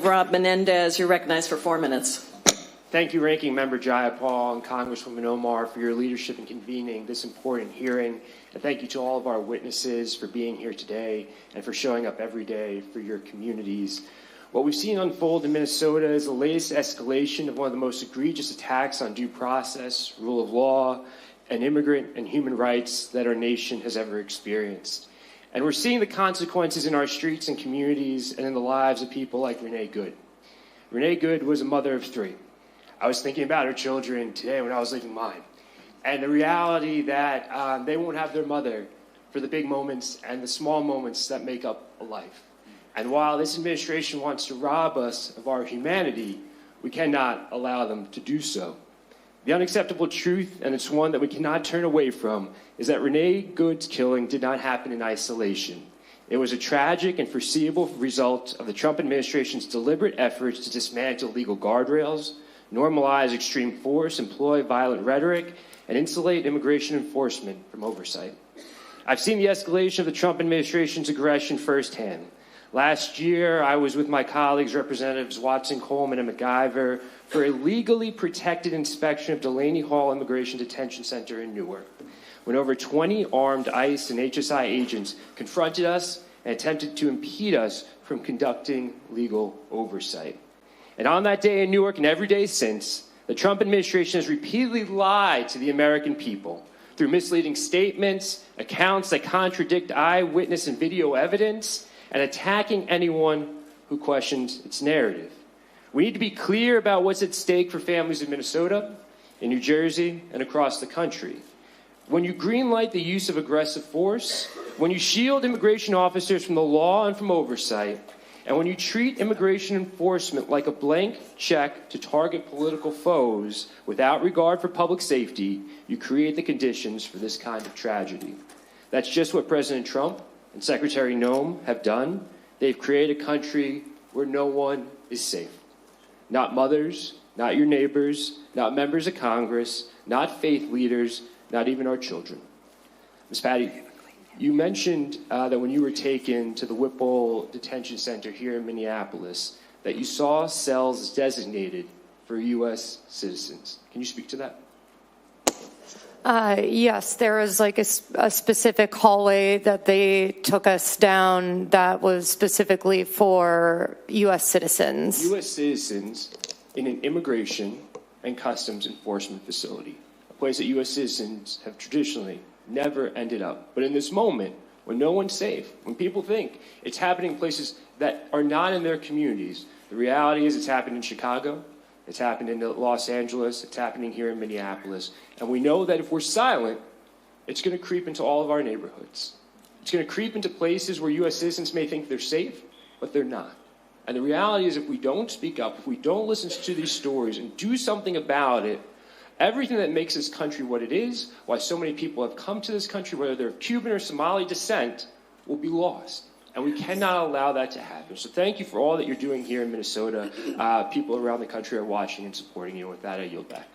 Rob Menendez. You're recognized for 4 minutes. Thank you, Ranking Member Jayapal and Congresswoman Omar, for your leadership in convening this important hearing. And thank you to all of our witnesses for being here today and for showing up every day for your communities. What we've seen unfold in Minnesota is the latest escalation of one of the most egregious attacks on due process, rule of law, and immigrant and human rights that our nation has ever experienced. And we're seeing the consequences in our streets and communities and in the lives of people like Renee Good. Renee Good was a mother of 3. I was thinking about her children today when I was leaving mine. And the reality that they won't have their mother for the big moments and the small moments that make up a life. And while this administration wants to rob us of our humanity, we cannot allow them to do so. The unacceptable truth, and it's one that we cannot turn away from, is that Renee Good's killing did not happen in isolation. It was a tragic and foreseeable result of the Trump administration's deliberate efforts to dismantle legal guardrails, normalize extreme force, employ violent rhetoric, and insulate immigration enforcement from oversight. I've seen the escalation of the Trump administration's aggression firsthand. Last year, I was with my colleagues, Representatives Watson, Coleman, and MacGyver, for a legally protected inspection of Delaney Hall Immigration Detention Center in Newark, when over 20 armed ICE and HSI agents confronted us and attempted to impede us from conducting legal oversight. And on that day in Newark and every day since, the Trump administration has repeatedly lied to the American people through misleading statements, accounts that contradict eyewitness and video evidence, and attacking anyone who questions its narrative. We need to be clear about what's at stake for families in Minnesota, in New Jersey, and across the country. When you greenlight the use of aggressive force, when you shield immigration officers from the law and from oversight, and when you treat immigration enforcement like a blank check to target political foes without regard for public safety, you create the conditions for this kind of tragedy. That's just what President Trump and Secretary Noem have done. They've created a country where no one is safe. Not mothers, not your neighbors, not members of Congress, not faith leaders, not even our children. Ms. Patty, you mentioned that when you were taken to the Whipple Detention Center here in Minneapolis, that you saw cells designated for U.S. citizens. Can you speak to that? Yes, there was like a specific hallway that they took us down that was specifically for U.S. citizens. U.S. citizens in an immigration and customs enforcement facility, a place that U.S. citizens have traditionally never ended up. But in this moment, when no one's safe, when people think it's happening in places that are not in their communities, the reality is it's happened in Chicago, it's happened in Los Angeles, it's happening here in Minneapolis. And we know that if we're silent, it's going to creep into all of our neighborhoods. It's going to creep into places where U.S. citizens may think they're safe, but they're not. And the reality is if we don't speak up, if we don't listen to these stories and do something about it, everything that makes this country what it is, why so many people have come to this country, whether they're of Cuban or Somali descent, will be lost. And we cannot allow that to happen. So thank you for all that you're doing here in Minnesota. People around the country are watching and supporting you. With that, I yield back.